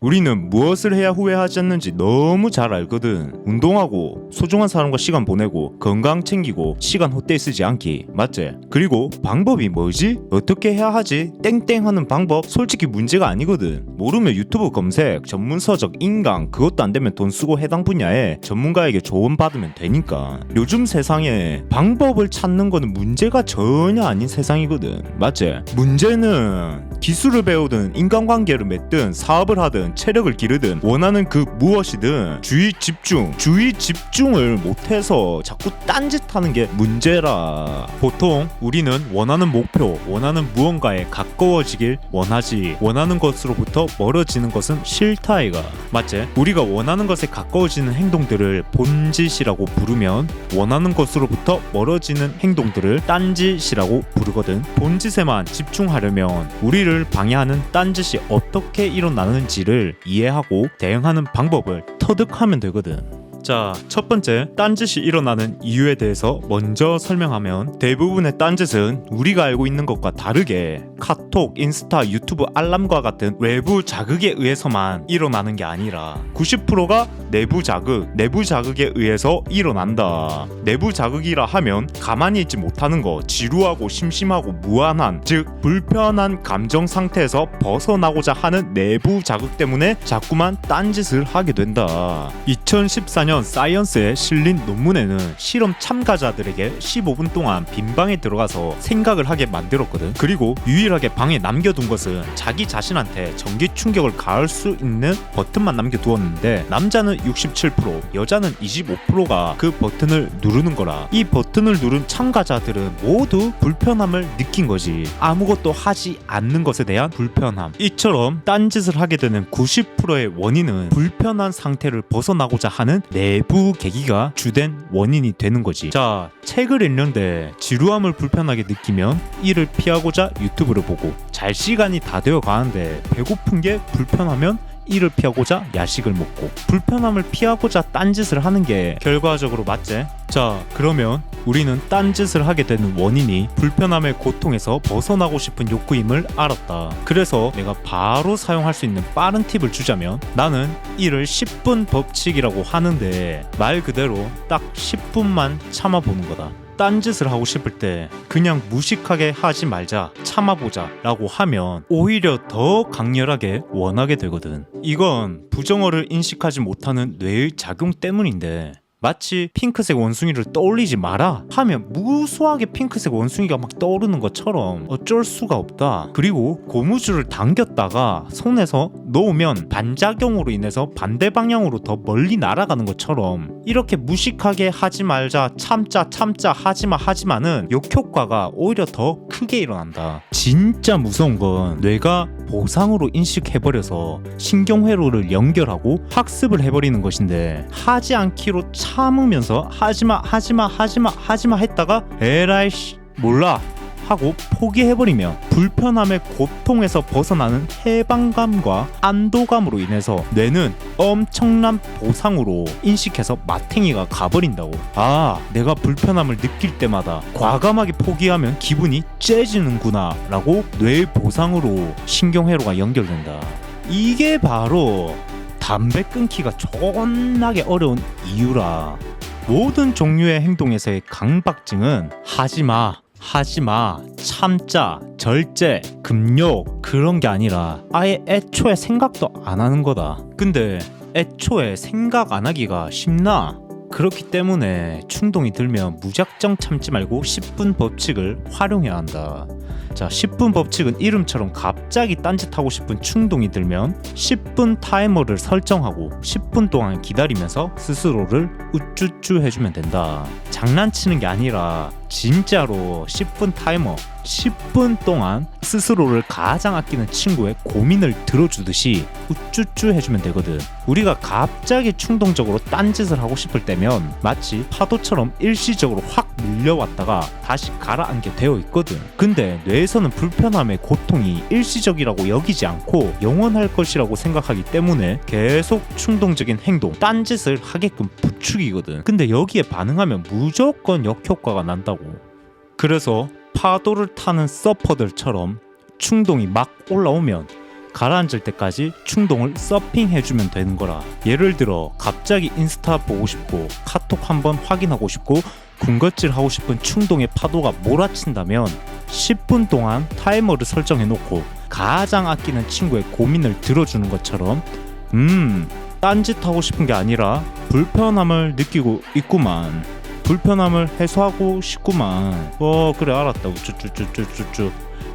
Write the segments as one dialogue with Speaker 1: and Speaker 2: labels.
Speaker 1: 우리는 무엇을 해야 후회하지 않는지 너무 잘 알거든. 운동하고 소중한 사람과 시간 보내고 건강 챙기고 시간 헛되이 쓰지 않기, 맞지? 그리고 방법이 뭐지? 어떻게 해야 하지? 땡땡 하는 방법 솔직히 문제가 아니거든. 모르면 유튜브 검색, 전문서적 인강, 그것도 안 되면 돈 쓰고 해당 분야에 전문가에게 조언 받으면 되니까. 요즘 세상에 방법을 찾는 거는 문제가 전혀 아닌 세상이거든, 맞지? 문제는 기술을 배우든 인간관계를 맺든 사업을 하든 체력을 기르든 원하는 그 무엇이든 주의 집중을 못해서 자꾸 딴짓하는 게 문제라. 보통 우리는 원하는 목표, 원하는 무언가에 가까워지길 원하지, 원하는 것으로부터 멀어지는 것은 싫다 이가, 맞지? 우리가 원하는 것에 가까워지는 행동들을 본짓이라고 부르면 원하는 것으로부터 멀어지는 행동들을 딴짓이라고 부르거든. 본짓에만 집중하려면 우리를 방해하는 딴짓이 어떻게 일어나는지를 이해하고 대응하는 방법을 터득하면 되거든. 자, 첫 번째, 딴짓이 일어나는 이유에 대해서 먼저 설명하면, 대부분의 딴짓은 우리가 알고 있는 것과 다르게 카톡, 인스타, 유튜브 알람과 같은 외부 자극에 의해서만 일어나는 게 아니라 90%가 내부 자극에 의해서 일어난다. 내부 자극이라 하면 가만히 있지 못하는 거, 지루하고 심심하고 무한한, 즉 불편한 감정 상태에서 벗어나고자 하는 내부 자극 때문에 자꾸만 딴짓을 하게 된다. 2014년 사이언스에 실린 논문에는 실험 참가자들에게 15분 동안 빈방에 들어가서 생각을 하게 만들었거든. 그리고 유일하게 방에 남겨둔 것은 자기 자신한테 전기 충격을 가할 수 있는 버튼만 남겨두었는데, 남자는 67%, 여자는 25%가 그 버튼을 누르는 거라. 이 버튼을 누른 참가자들은 모두 불편함을 느낀 거지. 아무것도 하지 않는 것에 대한 불편함. 이처럼 딴짓을 하게 되는 90%의 원인은 불편한 상태를 벗어나고자 하는 내부 계기가 주된 원인이 되는 거지. 자, 책을 읽는데 지루함을 불편하게 느끼면 이를 피하고자 유튜브를 보고, 잘 시간이 다 되어 가는데 배고픈 게 불편하면 이를 피하고자 야식을 먹고, 불편함을 피하고자 딴짓을 하는 게 결과적으로 맞지? 자, 그러면 우리는 딴짓을 하게 되는 원인이 불편함의 고통에서 벗어나고 싶은 욕구임을 알았다. 그래서 내가 바로 사용할 수 있는 빠른 팁을 주자면, 나는 이를 10분 법칙이라고 하는데, 말 그대로 딱 10분만 참아보는 거다. 딴짓을 하고 싶을 때 그냥 무식하게 하지 말자, 참아보자 라고 하면 오히려 더 강렬하게 원하게 되거든. 이건 부정어를 인식하지 못하는 뇌의 작용 때문인데, 마치 핑크색 원숭이를 떠올리지 마라 하면 무수하게 핑크색 원숭이가 막 떠오르는 것처럼 어쩔 수가 없다. 그리고 고무줄을 당겼다가 손에서 놓으면 반작용으로 인해서 반대 방향으로 더 멀리 날아가는 것처럼, 이렇게 무식하게 하지 말자, 참자 하지마는 역효과가 오히려 더 크게 일어난다. 진짜 무서운 건 뇌가 보상으로 인식해버려서 신경회로를 연결하고 학습을 해버리는 것인데, 하지 않기로 참으면서 하지마 했다가 에라이씨 몰라 하고 포기해버리면 불편함의 고통에서 벗어나는 해방감과 안도감으로 인해서 뇌는 엄청난 보상으로 인식해서 마탱이가 가버린다고. 아, 내가 불편함을 느낄 때마다 과감하게 포기하면 기분이 째지는구나 라고 뇌의 보상으로 신경회로가 연결된다. 이게 바로 담배 끊기가 존나게 어려운 이유라. 모든 종류의 행동에서의 강박증은 하지마, 참자, 절제, 금욕 그런 게 아니라 아예 애초에 생각도 안 하는 거다. 근데 애초에 생각 안 하기가 쉽나? 그렇기 때문에 충동이 들면 무작정 참지 말고 10분 법칙을 활용해야 한다. 자, 10분 법칙은 이름처럼 갑자기 딴짓하고 싶은 충동이 들면 10분 타이머를 설정하고 10분 동안 기다리면서 스스로를 우쭈쭈 해주면 된다. 장난치는 게 아니라 진짜로 10분 타이머, 10분 동안 스스로를 가장 아끼는 친구의 고민을 들어주듯이 우쭈쭈 해주면 되거든. 우리가 갑자기 충동적으로 딴짓을 하고 싶을 때면 마치 파도처럼 일시적으로 확 밀려왔다가 다시 가라앉게 되어 있거든. 근데 뇌에서는 불편함의 고통이 일시적이라고 여기지 않고 영원할 것이라고 생각하기 때문에 계속 충동적인 행동, 딴짓을 하게끔 부추기거든. 근데 여기에 반응하면 무조건 역효과가 난다고. 그래서 파도를 타는 서퍼들처럼 충동이 막 올라오면 가라앉을 때까지 충동을 서핑해주면 되는 거라. 예를 들어 갑자기 인스타 보고 싶고 카톡 한번 확인하고 싶고 군것질 하고 싶은 충동의 파도가 몰아친다면 10분 동안 타이머를 설정해 놓고 가장 아끼는 친구의 고민을 들어주는 것처럼 딴짓하고 싶은 게 아니라 불편함을 느끼고 있구만, 불편함을 해소하고 싶구만, 그래 알았다 우쭈쭈쭈쭈쭈,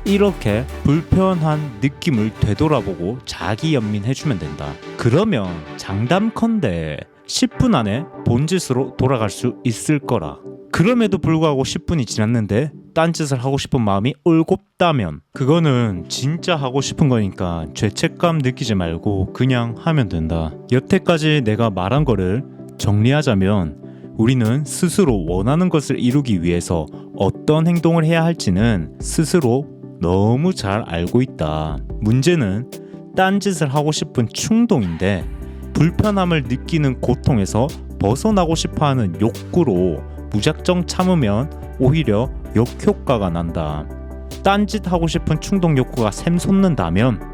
Speaker 1: 이렇게 불편한 느낌을 되돌아보고 자기 연민해주면 된다. 그러면 장담컨대 10분 안에 본짓으로 돌아갈 수 있을 거라. 그럼에도 불구하고 10분이 지났는데 딴짓을 하고 싶은 마음이 올곧다면 그거는 진짜 하고 싶은 거니까 죄책감 느끼지 말고 그냥 하면 된다. 여태까지 내가 말한 거를 정리하자면 우리는 스스로 원하는 것을 이루기 위해서 어떤 행동을 해야 할지는 스스로 너무 잘 알고 있다. 문제는 딴짓을 하고 싶은 충동인데 불편함을 느끼는 고통에서 벗어나고 싶어하는 욕구로 무작정 참으면 오히려 역효과가 난다. 딴짓하고 싶은 충동 욕구가 샘솟는다면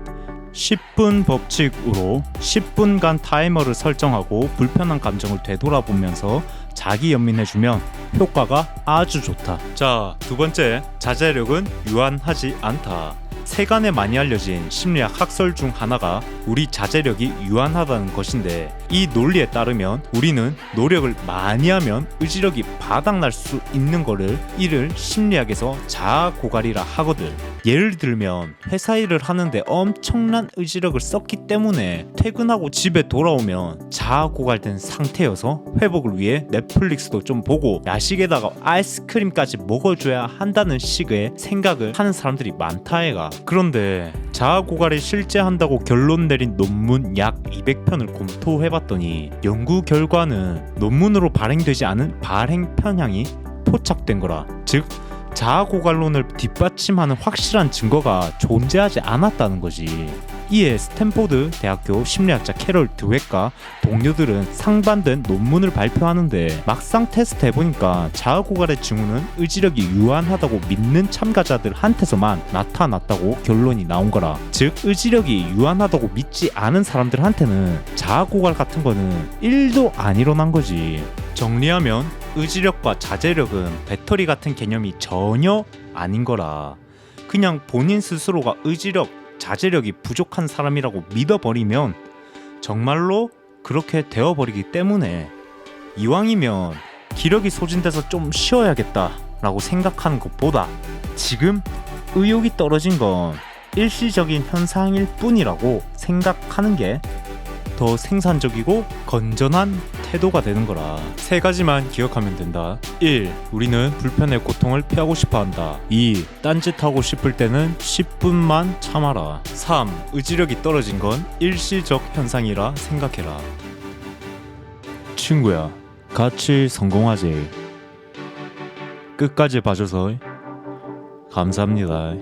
Speaker 1: 10분 법칙으로 10분간 타이머를 설정하고 불편한 감정을 되돌아보면서 자기 연민해주면 효과가 아주 좋다. 자, 두 번째, 자제력은 유한하지 않다. 세간에 많이 알려진 심리학 학설 중 하나가 우리 자제력이 유한하다는 것인데, 이 논리에 따르면 우리는 노력을 많이 하면 의지력이 바닥날 수 있는 거를 이를 심리학에서 자아고갈이라 하거든. 예를 들면 회사 일을 하는데 엄청난 의지력을 썼기 때문에 퇴근하고 집에 돌아오면 자아고갈된 상태여서 회복을 위해 넷플릭스도 좀 보고 야식에다가 아이스크림까지 먹어줘야 한다는 식의 생각을 하는 사람들이 많다 애가. 그런데 자아고갈이 실제 한다고 결론 내린 논문 약 200편을 검토해봤더니 연구 결과는 논문으로 발행되지 않은 발행 편향이 포착된 거라. 즉 자아고갈론을 뒷받침하는 확실한 증거가 존재하지 않았다는 거지. 이에 스탠포드 대학교 심리학자 캐롤 드웨과 동료들은 상반된 논문을 발표하는데 막상 테스트 해보니까 자아고갈의 징후는 의지력이 유한하다고 믿는 참가자들한테서만 나타났다고 결론이 나온 거라. 즉 의지력이 유한하다고 믿지 않은 사람들한테는 자아고갈 같은 거는 1도 안 일어난 거지. 정리하면 의지력과 자제력은 배터리 같은 개념이 전혀 아닌 거라. 그냥 본인 스스로가 의지력, 자제력이 부족한 사람이라고 믿어버리면 정말로 그렇게 되어버리기 때문에 이왕이면 기력이 소진돼서 좀 쉬어야겠다 라고 생각하는 것보다 지금 의욕이 떨어진 건 일시적인 현상일 뿐이라고 생각하는 게 더 생산적이고 건전한 태도가 되는 거라. 세 가지만 기억하면 된다. 1. 우리는 불편의 고통을 피하고 싶어한다. 2. 딴짓하고 싶을 때는 10분만 참아라. 3. 의지력이 떨어진 건 일시적 현상이라 생각해라. 친구야, 같이 성공하지. 끝까지 봐줘서 감사합니다.